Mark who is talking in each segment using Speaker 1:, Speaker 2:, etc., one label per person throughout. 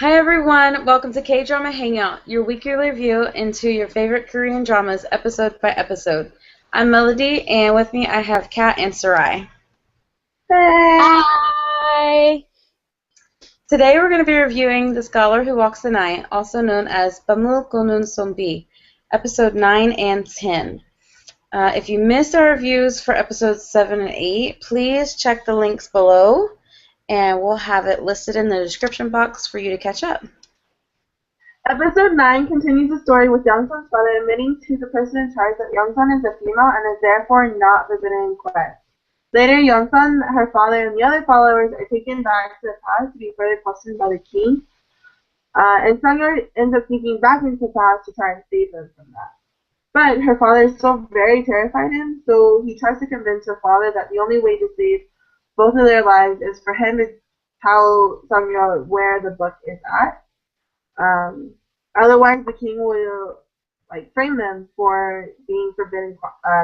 Speaker 1: Hi everyone, welcome to K-Drama Hangout, your weekly review into your favorite Korean dramas episode by episode. I'm Melody, and with me I have Kat and Sarai.
Speaker 2: Hey.
Speaker 3: Hi.
Speaker 1: Today we're going to be reviewing The Scholar Who Walks the Night, also known as Bamul Gonun Sombi, episode 9 and 10. If you missed our reviews for episodes 7 and 8, please check the links below, and we'll have it listed in the description box for you to catch up.
Speaker 2: Episode 9 continues the story with Youngsun's father admitting to the person in charge that Youngsun is a female and is therefore not forbidden in quest. Later, Youngsun, her father, and the other followers are taken back to the palace to be further questioned by the king, and Sungyeol ends up sneaking back into the palace to try and save them from that. But her father is still very terrified of him, so he tries to convince her father that the only way to save both of their lives is for him to tell Sungyeol where the book is at. Otherwise, the king will frame them for being forbidden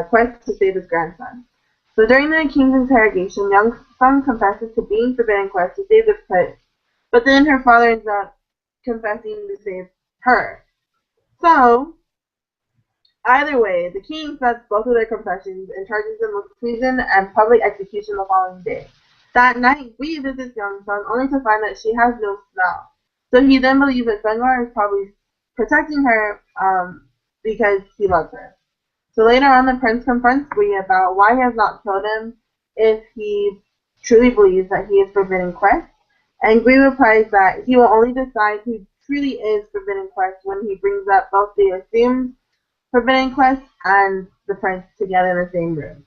Speaker 2: quest to save his grandson. So during the king's interrogation, Young Sung confesses to being forbidden quest to save the prince, but then her father ends up confessing to save her. So either way, the king accepts both of their confessions and charges them with treason and public execution the following day. That night, Gui visits Young Sung only to find that she has no smell. So he then believes that Sungyeol is probably protecting her because he loves her. So later on, the prince confronts Gui about why he has not killed him if he truly believes that he is Forbidden Quest. And Gui replies that he will only decide who truly is Forbidden Quest when he brings up both the assumed Forbidden Quest and the prince together in the same room.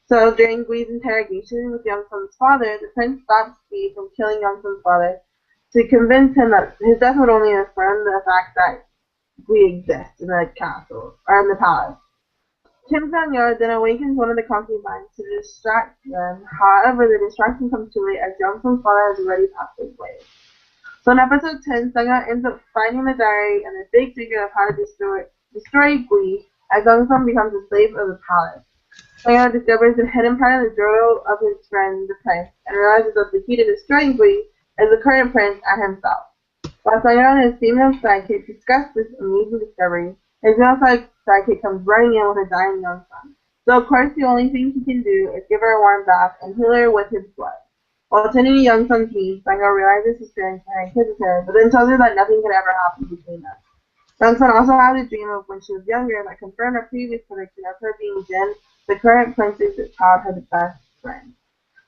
Speaker 2: So during Gui's interrogation with Youngsun's father, the prince stops Gui from killing Youngsun's father to convince him that his death would only affirm the fact that Gui exists in the castle, or in the palace. Kim Sang-yeol then awakens one of the concubines to distract them. However, the distraction comes too late as Youngsun's father has already passed away. So in episode 10, Sang-yeol ends up finding the diary and the big secret of how to destroy Gui as Youngsun becomes a slave of the palace. Sang-yeol discovers the hidden part of the journal of his friend, the prince, and realizes that the key to destroying Gui is the current prince and himself. While Sungyeol and his female sidekick discuss this amazing discovery, his male sidekick comes running in with a dying Youngsun. So of course the only thing he can do is give her a warm bath and heal her with his blood. While tending to Youngsun's needs, Sungyeol realizes his feelings and kisses her, but then tells her that nothing could ever happen between them. Youngsun also has a dream of when she was younger that confirmed her previous prediction of her being Jin, the current prince's childhood best friend.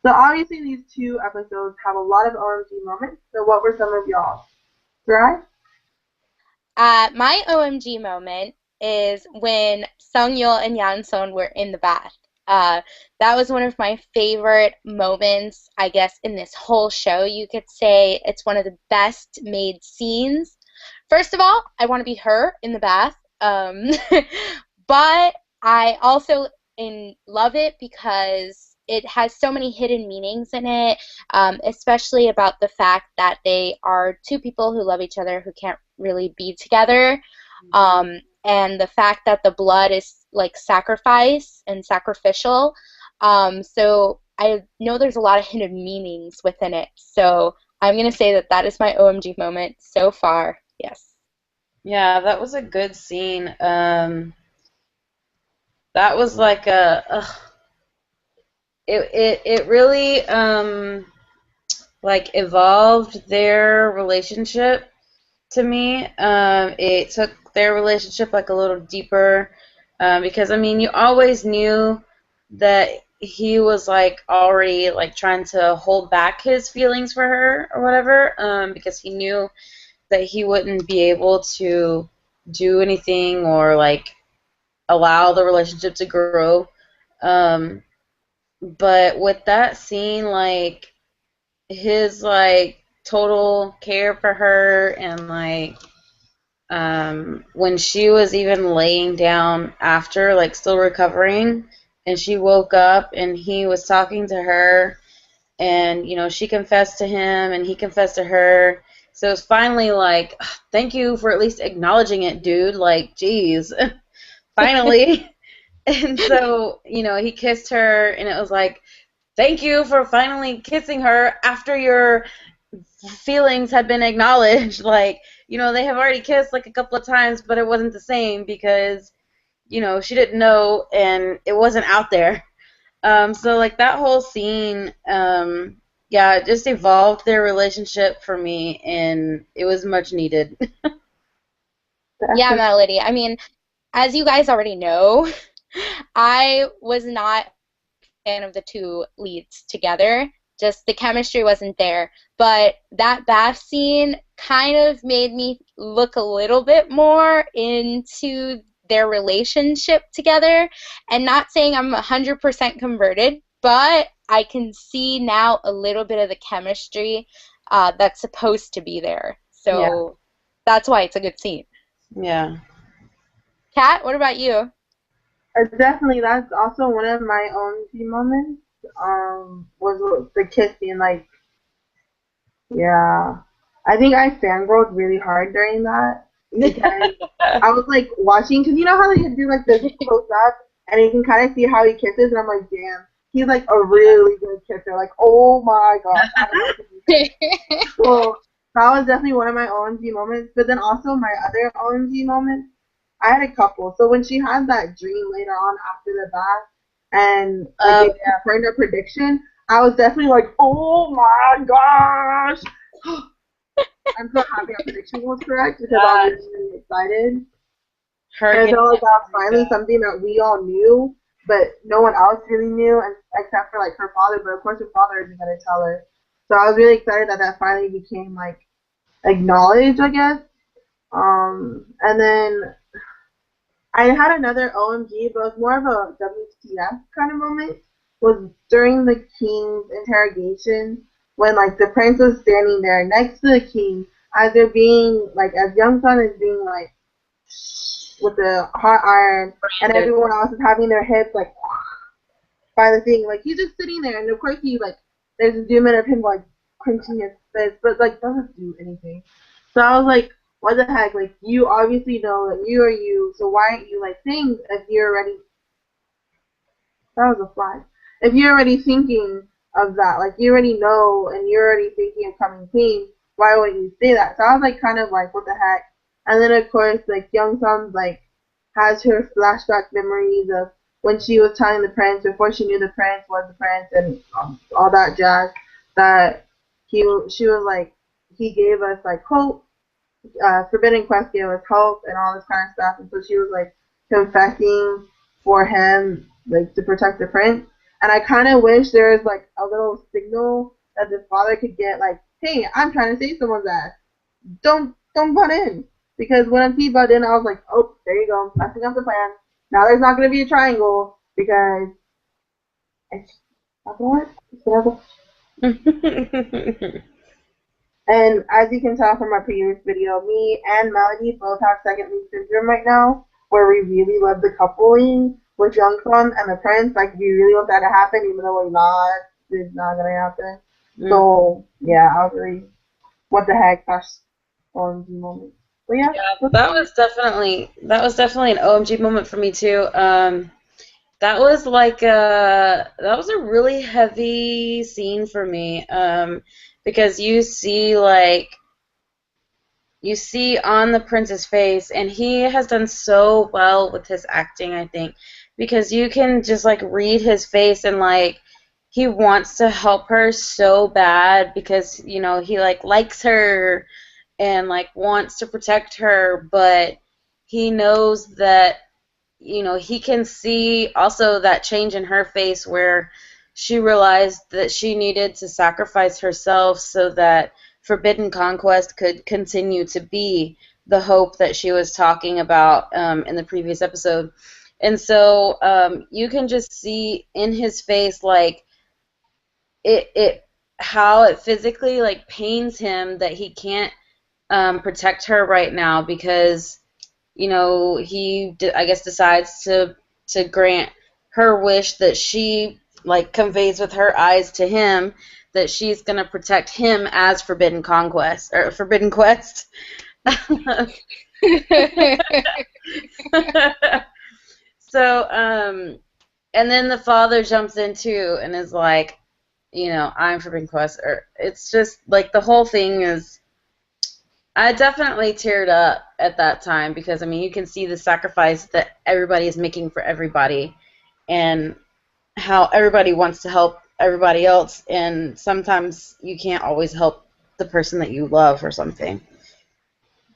Speaker 2: So obviously these two episodes have a lot of OMG moments, so what were some of y'all? Right?
Speaker 3: My OMG moment is when Sungyeol and Yansun were in the bath. That was one of my favorite moments, I guess, in this whole show. You could say it's one of the best made scenes. First of all, I want to be her in the bath. But I also love it because it has so many hidden meanings in it, especially about the fact that they are two people who love each other who can't really be together, and the fact that the blood is like sacrifice and sacrificial. So I know there's a lot of hidden meanings within it. So I'm going to say that that is my OMG moment so far. Yes.
Speaker 1: Yeah, that was a good scene. That was like it really like evolved their relationship to me. It took their relationship like a little deeper, because I mean you always knew that he was like already like trying to hold back his feelings for her or whatever, because he knew that he wouldn't be able to do anything or like allow the relationship to grow. Um, but with that scene, like his like total care for her and like when she was even laying down after like still recovering and she woke up and he was talking to her and she confessed to him and he confessed to her, so it's finally like thank you for at least acknowledging it, dude, like geez. Finally. And so he kissed her and it was like thank you for finally kissing her after your feelings had been acknowledged. Like, they have already kissed like a couple of times, but it wasn't the same because, she didn't know and it wasn't out there. So like that whole scene, yeah, it just evolved their relationship for me, and it was much needed.
Speaker 3: Yeah,
Speaker 2: Definitely.
Speaker 3: Melody. I mean, as you guys already know, I was not a fan of the two leads together. Just the chemistry wasn't there. But that bath scene kind of made me look a little bit more into their relationship together. And not saying I'm 100% converted, but I can see now a little bit of the chemistry that's supposed to be there.
Speaker 1: Yeah,
Speaker 3: So that's why it's a good scene.
Speaker 1: yeah.
Speaker 3: Kat, what about you?
Speaker 2: Definitely, that's also one of my own key moments. Was the kissing. Like, yeah, I think I fangirled really hard during that because I was like watching, because you know how they do like this close up and you can kind of see how he kisses, and I'm like, damn, he's like a really good kisser. Like, oh my gosh, I love his kisser. So that was definitely one of my OMG moments. But then also my other OMG moments, I had a couple. So when she had that dream later on after the bath, and like they
Speaker 1: Yeah.
Speaker 2: confirmed her prediction, I was definitely like, oh my gosh. I'm so happy our prediction was correct because I was really excited.
Speaker 1: Her
Speaker 2: And I
Speaker 1: getting
Speaker 2: felt like that was
Speaker 1: married.
Speaker 2: finally something that we all knew, but no one else really knew, and except for like her father. But of course, her father isn't gonna tell her. So I was really excited that that finally became like acknowledged, I guess. And then I had another OMG, but it was more of a WTF kind of moment. Was during the king's interrogation when like the prince was standing there next to the king as they're being like as Young Sun is being like with the hot iron, and
Speaker 1: Branded.
Speaker 2: everyone else is having their heads like by the thing. Like he's just sitting there, and of course he like there's a zoom in of him like clenching his fist, but like doesn't do anything. So I was like, what the heck? Like you obviously know that you are you, so why aren't you like saying if you're already that was a fly. If you're already thinking of that, like you already know and you're already thinking of coming clean, why wouldn't you say that? So I was like kind of like, what the heck? And then of course like Young Sun like has her flashback memories of when she was telling the prince before she knew the prince was the prince and all that jazz that she was like he gave us like hope, Forbidden Quest gave us hope and all this kind of stuff, and so she was like confessing for him, like to protect the prince. And I kind of wish there was like a little signal that the father could get, like, hey, I'm trying to save someone's ass. Don't butt in, because when he butted in, I was like, oh, there you go, messing up the plan. Now there's not going to be a triangle because it's not going to work. It's gonna go. And as you can tell from our previous video, me and Melody both have second lead syndrome right now, where we really love the coupling with Young Sun and the Prince. Like, we really want that to happen, even though we're not. It's not gonna happen.
Speaker 1: Mm.
Speaker 2: So yeah, I was really what the heck gosh OMG moment. But yeah,
Speaker 1: Yeah,
Speaker 2: what's
Speaker 1: that was definitely an OMG moment for me too. That was a really heavy scene for me. Because you see on the prince's face, and he has done so well with his acting, I think, because you can just like read his face, and like he wants to help her so bad because he like likes her and like wants to protect her, but he knows that he can see also that change in her face where she realized that she needed to sacrifice herself so that Forbidden Conquest could continue to be the hope that she was talking about in the previous episode. And so you can just see in his face like it how it physically like pains him that he can't protect her right now because he I guess decides to grant her wish that she like conveys with her eyes to him that she's gonna protect him as Forbidden Conquest or Forbidden Quest. So and then the father jumps in too and is like, I'm Forbidden Quest. Or it's just like the whole thing is. I definitely teared up at that time because I mean you can see the sacrifice that everybody is making for everybody, and how everybody wants to help everybody else, and sometimes you can't always help the person that you love or something.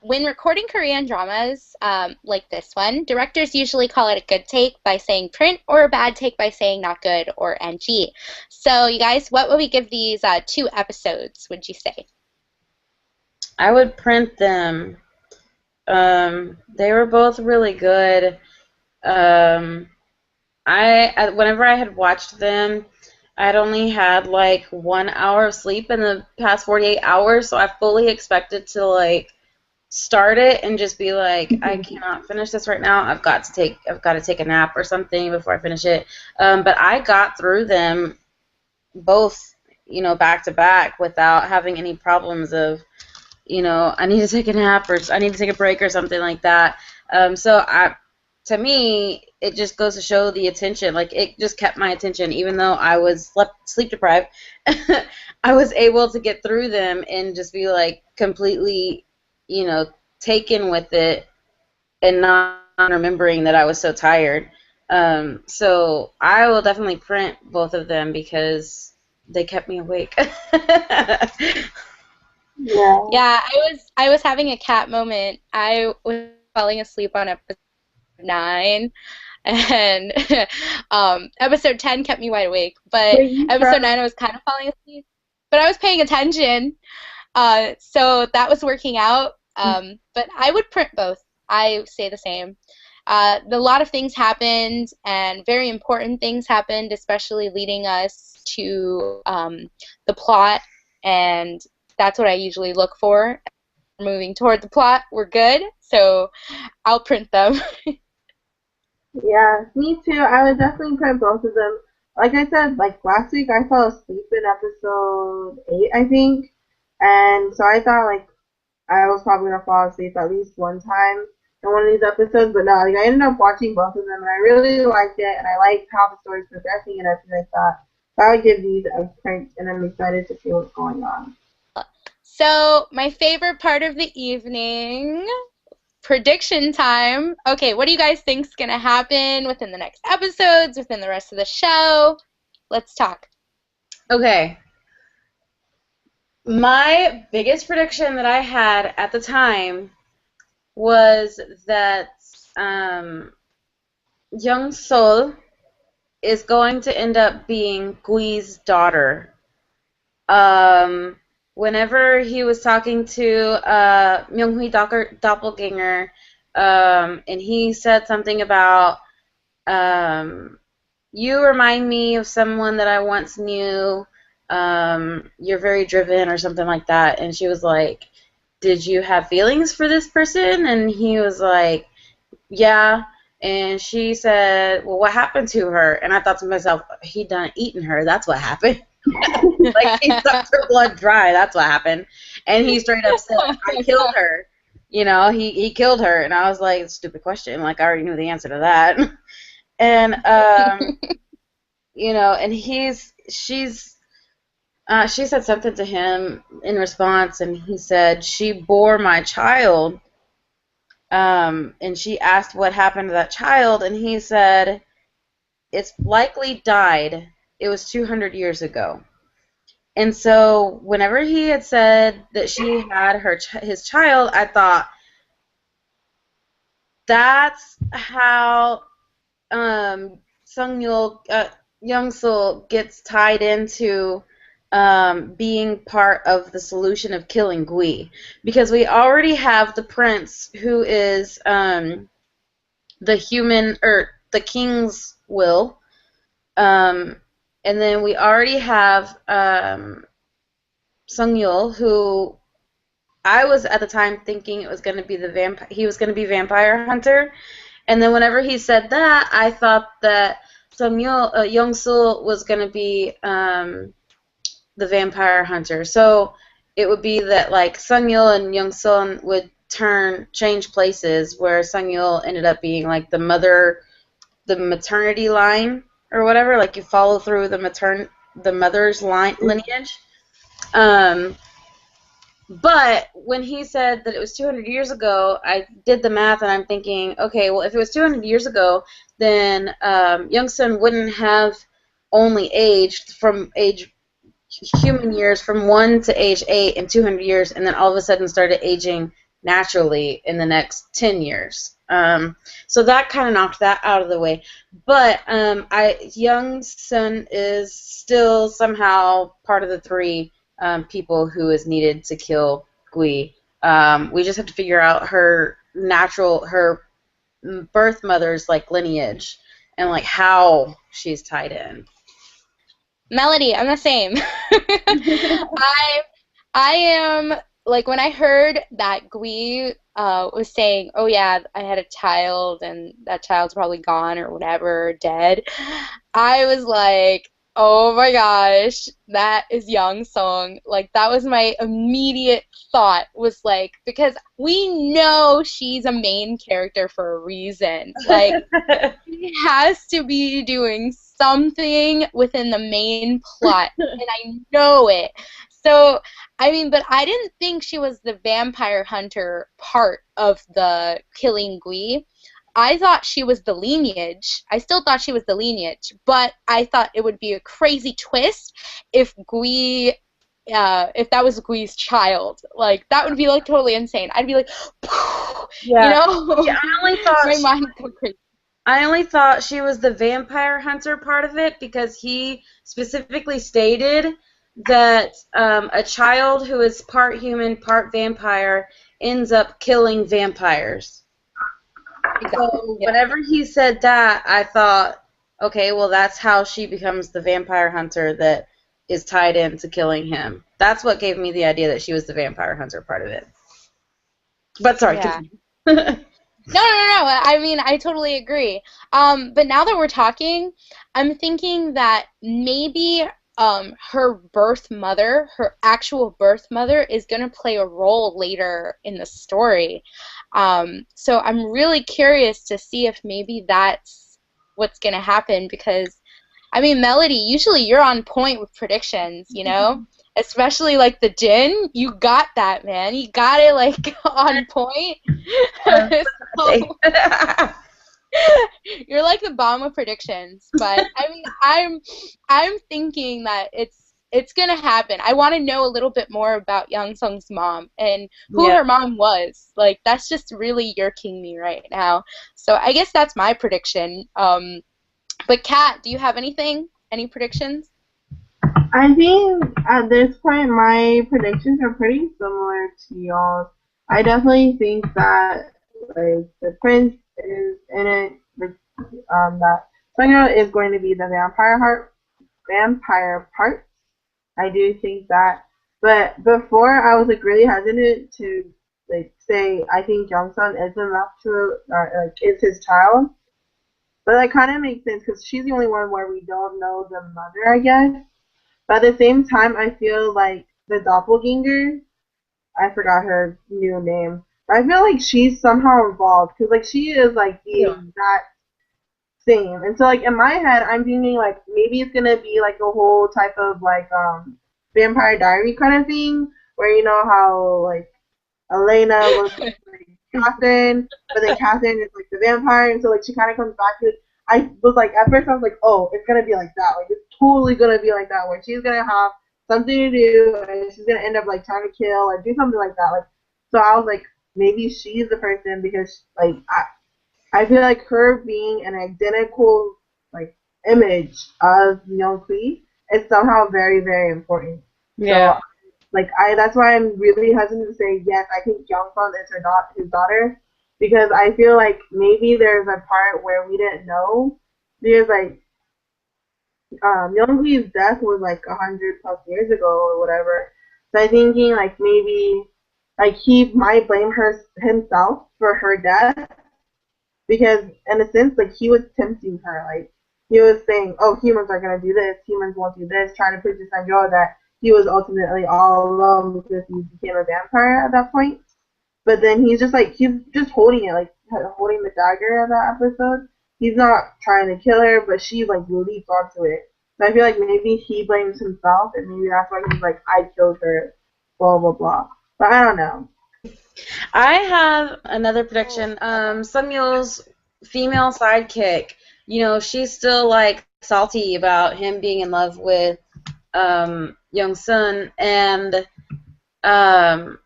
Speaker 3: When recording Korean dramas like this one, directors usually call it a good take by saying print or a bad take by saying not good or NG. So, you guys, what would we give these 2 episodes, would you say?
Speaker 1: I would print them. They were both really good. Um, whenever I had watched them, I'd only had like 1 hour of sleep in the past 48 hours, so I fully expected to like start it and just be like, I cannot finish this right now. I've got to take a nap or something before I finish it. But I got through them both, back to back without having any problems of, I need to take a nap or I need to take a break or something like that. To me, it just goes to show the attention. Like it just kept my attention, even though I was sleep deprived. I was able to get through them and just be like completely, taken with it and not remembering that I was so tired. So I will definitely print both of them because they kept me awake.
Speaker 2: Yeah.
Speaker 3: Yeah, I was having a cat moment. I was falling asleep on episode 9, and episode 10 kept me wide awake. But
Speaker 2: Wait, you
Speaker 3: episode
Speaker 2: froze?
Speaker 3: 9, I was kind of falling asleep, but I was paying attention. So that was working out. But I would print both. I say the same. A lot of things happened, and very important things happened, especially leading us to the plot, and that's what I usually look for. Moving toward the plot, we're good, so I'll print them.
Speaker 2: Yeah, me too. I would definitely print both of them. Like I said, like last week, I fell asleep in episode 8, I think, and so I thought like I was probably gonna fall asleep at least one time in one of these episodes, but no, like I ended up watching both of them, and I really liked it, and I liked how the story's progressing and everything like that. So I would give these a print, and I'm excited to see what's going on.
Speaker 3: So, my favorite part of the evening, prediction time. Okay, what do you guys think is going to happen within the next episodes, within the rest of the show? Let's talk.
Speaker 1: Okay. My biggest prediction that I had at the time was that Young Sol is going to end up being Gui's daughter. Um, Whenever he was talking to Myung-hui doppelganger, and he said something about you remind me of someone that I once knew. You're very driven or something like that. And she was like, did you have feelings for this person? And he was like, yeah. And she said, well, what happened to her? And I thought to myself, he done eaten her. That's what happened. Like he sucked her blood dry. That's what happened. And he straight up said, I killed her. He killed her. And I was like, stupid question. Like I already knew the answer to that. And and she said something to him in response, and he said she bore my child. And she asked what happened to that child, and he said it's likely died. It was 200 years ago. And so whenever he had said that she had his child, I thought that's how Young Sul gets tied into being part of the solution of killing Gui, because we already have the prince who is the human or the king's will, and then we already have Sung Yul, who I was at the time thinking it was going to be he was going to be vampire hunter. And then whenever he said that, I thought that Young Sul was going to be the vampire hunter. So it would be that like Sung Yul and Young Sul would change places, where Sung Yul ended up being like the maternity line or whatever. Like you follow through the the mother's line lineage. Um, but when he said that it was 200 years ago, I did the math and I'm thinking, okay, well, if it was 200 years ago, then Young Sun wouldn't have only aged from age human years from 1 to age 8 in 200 years, and then all of a sudden started aging naturally in the next 10 years. So that kind of knocked that out of the way. But Young Sun is still somehow part of the three people who is needed to kill Gui. We just have to figure out her birth mother's like lineage and like how she's tied in.
Speaker 3: Melody, I'm the same. I am like when I heard that Gui was saying, "Oh yeah, I had a child and that child's probably gone or whatever, dead." I was like, "Oh my gosh, that is Young Song." Like that was my immediate thought was like because we know she's a main character for a reason. Like he has to be doing something within the main plot, and I know it. So, I mean, but I didn't think she was the vampire hunter part of the killing Gui. I thought she was the lineage. I still thought she was the lineage, but I thought it would be a crazy twist if if that was Gui's child. Like, that would be, like, totally insane. I'd be like, you
Speaker 1: Yeah.
Speaker 3: know?
Speaker 1: Yeah, I only thought
Speaker 3: My mind would go crazy.
Speaker 1: I only thought she was the vampire hunter part of it because he specifically stated that a child who is part human, part vampire ends up killing vampires.
Speaker 3: Exactly.
Speaker 1: So
Speaker 3: Yeah.
Speaker 1: whenever he said that, I thought, okay, well, that's how she becomes the vampire hunter that is tied into killing him. That's what gave me the idea that she was the vampire hunter part of it. But sorry,
Speaker 3: Yeah.
Speaker 1: continue.
Speaker 3: No. I mean, I totally agree. But now that we're talking, I'm thinking that maybe her birth mother, her actual birth mother, is going to play a role later in the story. So I'm really curious to see if maybe that's what's going to happen because I mean, Melody, usually you're on point with predictions, you know? Especially like the Jin, you got that, man. You got it like on point. So you're like the bomb of predictions. But I mean, I'm thinking that it's gonna happen. I want to know a little bit more about Young Sung's mom and who
Speaker 1: Yeah.
Speaker 3: her mom was. Like that's just really yerking me right now. So I guess that's my prediction. But Kat, do you have anything? Any predictions?
Speaker 2: I think at this point my predictions are pretty similar to y'all. I definitely think that like the prince is in it. Like, that Sungyeon is going to be the vampire part. I do think that. But before I was like really hesitant to like say I think Jongsun is enough to like is his child. But that kind of makes sense because she's the only one where we don't know the mother, I guess. But at the same time, I feel like the doppelganger, I forgot her new name. But I feel like she's somehow involved because like she is like the
Speaker 1: Yeah.
Speaker 2: exact same. And so like in my head, I'm thinking like maybe it's gonna be like a whole type of like Vampire Diary kind of thing where you know how like Elena looks like Catherine, but then Catherine is like the vampire, and so like she kind of comes back to. I was like at first I was like, oh, it's gonna be like that. Like it's totally gonna be like that, where she's gonna have something to do, and she's gonna end up like trying to kill or do something like that. Like so, I was like, maybe she's the person because like I feel like her being an identical like image of Young Kui is somehow very important. So
Speaker 1: Yeah.
Speaker 2: like I that's why I'm really hesitant to say yes. I think Youngsun is his daughter because I feel like maybe there's a part where we didn't know because like Younghee's death was like 100 plus years ago or whatever. So I'm thinking like maybe like he might blame her himself for her death because in a sense like he was tempting her like he was saying oh humans are going to do this, humans won't do this, trying to put this on Joe that he was ultimately all alone because he became a vampire at that point. But then he's just holding it like holding the dagger of that episode. He's not trying to kill her, but she like leaps onto it. So I feel like maybe he blames himself, and maybe that's why he's like, I killed her, blah blah blah. But I don't know.
Speaker 1: I have another prediction. Sungyeol's female sidekick, she's still like salty about him being in love with Young Sun, and um,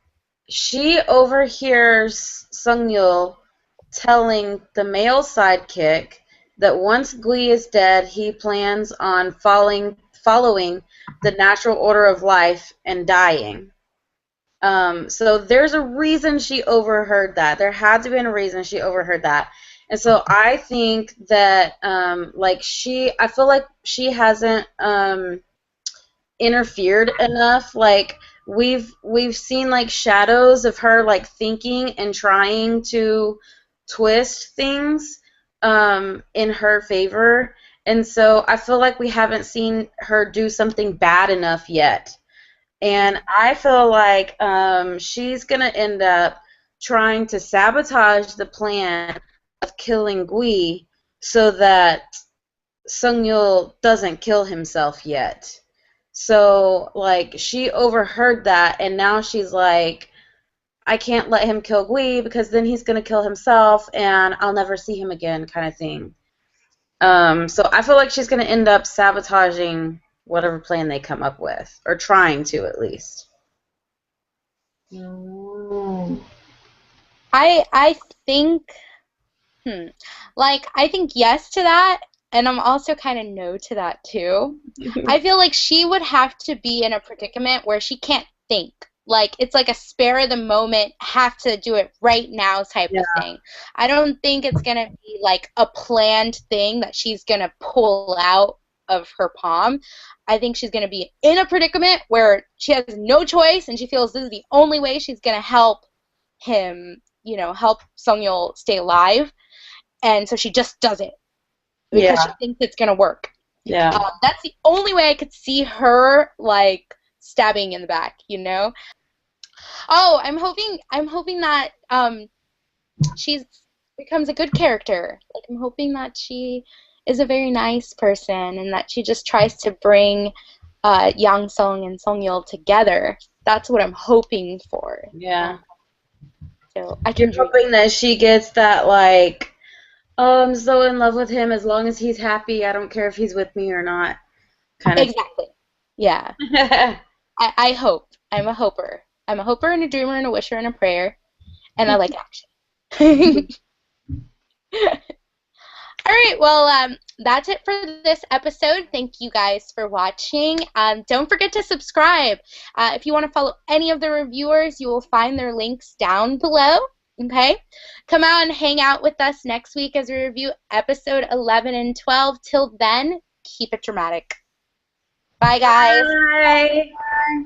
Speaker 1: she overhears Sungyeol telling the male sidekick that once Gui is dead, he plans on following the natural order of life and dying. So there's a reason she overheard that. There had to be a reason she overheard that. And so I think that, I feel like she hasn't interfered enough. Like we've seen like shadows of her like thinking and trying to twist things in her favor. And so I feel like we haven't seen her do something bad enough yet. And I feel like she's going to end up trying to sabotage the plan of killing Gui so that Sung-yul doesn't kill himself yet. So, like, she overheard that, and now she's like, I can't let him kill Gui because then he's going to kill himself, and I'll never see him again, kind of thing. So I feel like she's going to end up sabotaging whatever plan they come up with, or trying to at least.
Speaker 2: Mm.
Speaker 3: I think I think yes to that, and I'm also kind of no to that too. I feel like she would have to be in a predicament where she can't think. Like it's like a spare of the moment, have to do it right now type of thing. I don't think it's gonna be like a planned thing that she's gonna pull out of her palm. I think she's gonna be in a predicament where she has no choice and she feels this is the only way she's gonna help him, help Sung-yul stay alive. And so she just does it because she thinks it's gonna work.
Speaker 1: Yeah.
Speaker 3: That's the only way I could see her like stabbing in the back, Oh, I'm hoping that she's becomes a good character. Like I'm hoping that she is a very nice person and that she just tries to bring Yang Sung and Song Yul together. That's what I'm hoping for.
Speaker 1: Yeah.
Speaker 3: So I
Speaker 1: You're
Speaker 3: can dream.
Speaker 1: hoping that she gets that, like, oh, I'm so in love with him. As long as he's happy, I don't care if he's with me or not, kind of
Speaker 3: Exactly. Yeah.
Speaker 1: thing.
Speaker 3: I hope. I'm a hoper. I'm a hoper and a dreamer and a wisher and a prayer. And I like action. All right, well, that's it for this episode. Thank you guys for watching. Don't forget to subscribe. If you want to follow any of the reviewers, you will find their links down below. Okay? Come out and hang out with us next week as we review episode 11 and 12. Till then, keep it dramatic. Bye, guys.
Speaker 1: Bye.
Speaker 2: Bye.